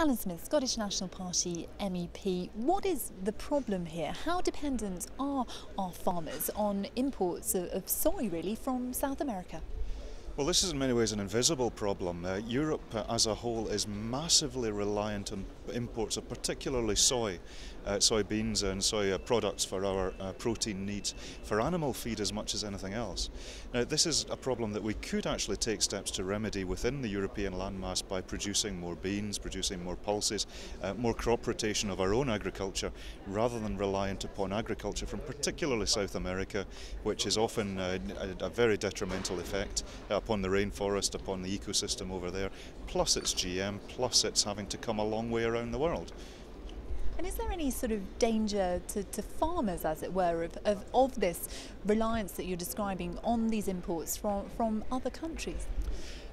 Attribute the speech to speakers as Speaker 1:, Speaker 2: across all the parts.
Speaker 1: Alyn Smith, Scottish National Party MEP. What is the problem here? How dependent are our farmers on imports of soy, really, from South America?
Speaker 2: Well, this is in many ways an invisible problem. Europe as a whole is massively reliant on imports of particularly soybeans and soy products for our protein needs, for animal feed as much as anything else. Now, this is a problem that we could actually take steps to remedy within the European landmass by producing more beans, producing more pulses, more crop rotation of our own agriculture, rather than reliant upon agriculture from particularly South America, which is often a very detrimental effect upon the rainforest, upon the ecosystem over there, plus it's GM, plus it's having to come a long way around the world.
Speaker 1: And is there any sort of danger to farmers, as it were, of this reliance that you're describing on these imports from other countries?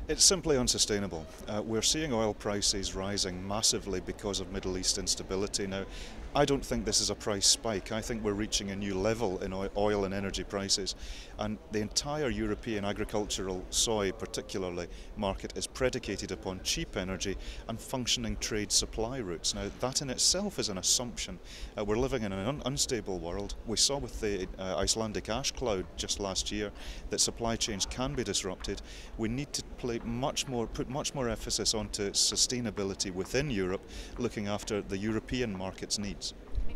Speaker 2: It's simply unsustainable. We're seeing oil prices rising massively because of Middle East instability. Now, I don't think this is a price spike. I think we're reaching a new level in oil and energy prices, and the entire European agricultural soy, particularly, market is predicated upon cheap energy and functioning trade supply routes. Now, that in itself is an assumption. We're living in an unstable world. We saw with the Icelandic ash cloud just last year that supply chains can be disrupted. We need to put much more emphasis onto sustainability within Europe, looking after the European market's needs.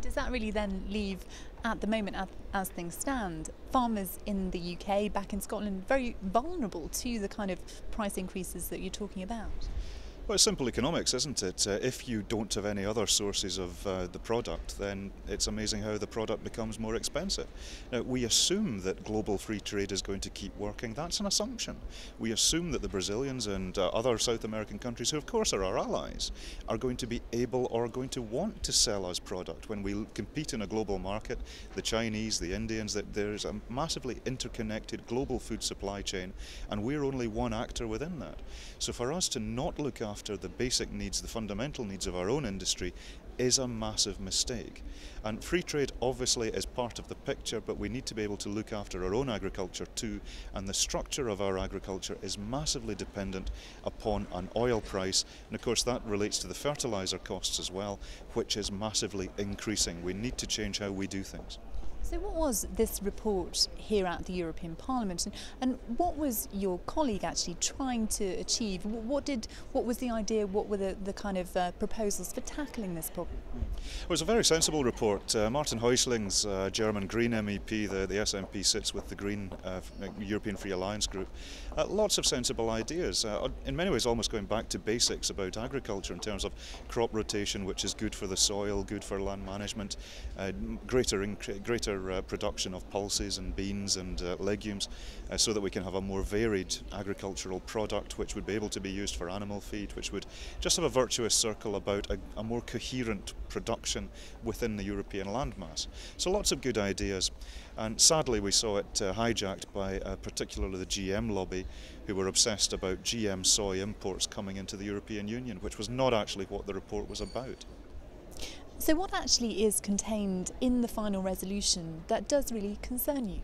Speaker 1: Does that really then leave, at the moment, as things stand, farmers in the UK, back in Scotland, very vulnerable to the kind of price increases that you're talking about?
Speaker 2: Well, it's simple economics, isn't it? If you don't have any other sources of the product, then it's amazing how the product becomes more expensive. Now, we assume that global free trade is going to keep working. That's an assumption. We assume that the Brazilians and other South American countries, who of course are our allies, are going to be able or going to want to sell us product. When we compete in a global market, the Chinese, the Indians, that there's a massively interconnected global food supply chain, and we're only one actor within that. So for us to not look after the basic needs, the fundamental needs of our own industry, is a massive mistake. And free trade obviously is part of the picture, but we need to be able to look after our own agriculture too, and the structure of our agriculture is massively dependent upon an oil price, and of course that relates to the fertiliser costs as well, which is massively increasing. We need to change how we do things.
Speaker 1: So what was this report here at the European Parliament, and what was your colleague actually trying to achieve? What was the idea, what were the kind of proposals for tackling this problem?
Speaker 2: It was a very sensible report. Martin Häusling's German Green MEP, the SNP sits with the Green European Free Alliance group. Lots of sensible ideas, in many ways almost going back to basics about agriculture in terms of crop rotation, which is good for the soil, good for land management, greater production of pulses and beans and legumes, so that we can have a more varied agricultural product which would be able to be used for animal feed, which would just have a virtuous circle about a more coherent production within the European landmass. So lots of good ideas, and sadly we saw it hijacked by particularly the GM lobby, who were obsessed about GM soy imports coming into the European Union, which was not actually what the report was about.
Speaker 1: So what actually is contained in the final resolution that does really concern you?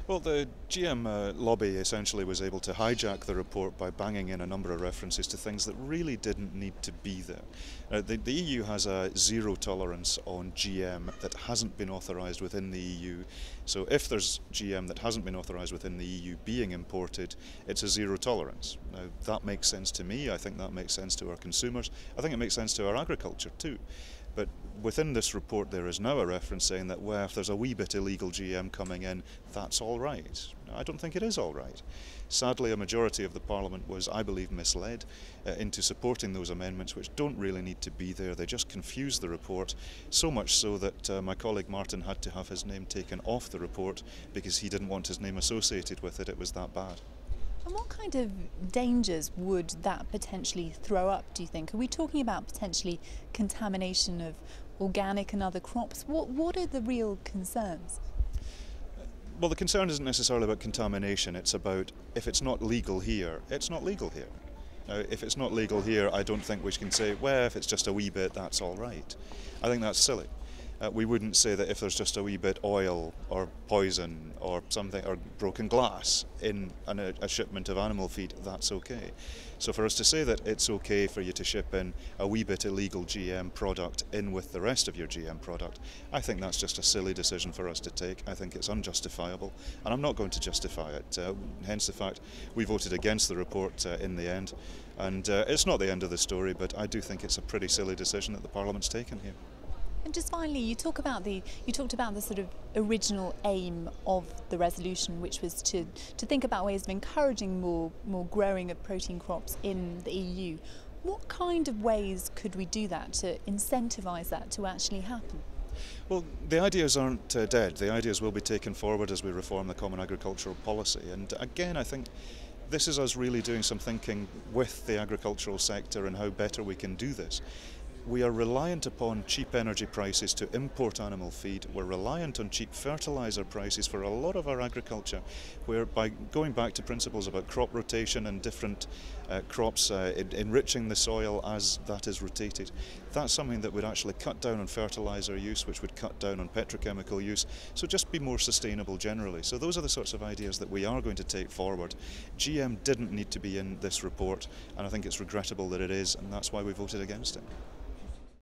Speaker 2: Well, the GM lobby essentially was able to hijack the report by banging in a number of references to things that really didn't need to be there. The EU has a zero tolerance on GM that hasn't been authorised within the EU. So if there's GM that hasn't been authorised within the EU being imported, it's a zero tolerance. Now, that makes sense to me. I think that makes sense to our consumers. I think it makes sense to our agriculture too. But within this report there is now a reference saying that, well, if there's a wee bit illegal GM coming in, that's all right. I don't think it is all right. Sadly, a majority of the Parliament was, I believe, misled into supporting those amendments which don't really need to be there. They just confuse the report, so much so that my colleague Martin had to have his name taken off the report because he didn't want his name associated with it. It was that bad.
Speaker 1: And what kind of dangers would that potentially throw up, do you think? Are we talking about potentially contamination of organic and other crops? What are the real concerns?
Speaker 2: Well, the concern isn't necessarily about contamination. It's about, if it's not legal here, it's not legal here. Now, if it's not legal here, I don't think we can say, well, if it's just a wee bit, that's all right. I think that's silly. We wouldn't say that if there's just a wee bit oil or poison or something or broken glass in a shipment of animal feed, that's okay. So for us to say that it's okay for you to ship in a wee bit illegal GM product in with the rest of your GM product, I think that's just a silly decision for us to take. I think it's unjustifiable, and I'm not going to justify it. Hence the fact we voted against the report in the end. And it's not the end of the story, but I do think it's a pretty silly decision that the Parliament's taken here.
Speaker 1: And just finally, you talked about the sort of original aim of the resolution, which was to think about ways of encouraging more growing of protein crops in the EU. What kind of ways could we do that to incentivise that to actually happen?
Speaker 2: Well, the ideas aren't dead. The ideas will be taken forward as we reform the Common Agricultural Policy. And again, I think this is us really doing some thinking with the agricultural sector and how better we can do this. We are reliant upon cheap energy prices to import animal feed. We're reliant on cheap fertiliser prices for a lot of our agriculture, where by going back to principles about crop rotation and different crops enriching the soil as that is rotated, that's something that would actually cut down on fertiliser use, which would cut down on petrochemical use, so just be more sustainable generally. So those are the sorts of ideas that we are going to take forward. GM didn't need to be in this report, and I think it's regrettable that it is, and that's why we voted against it.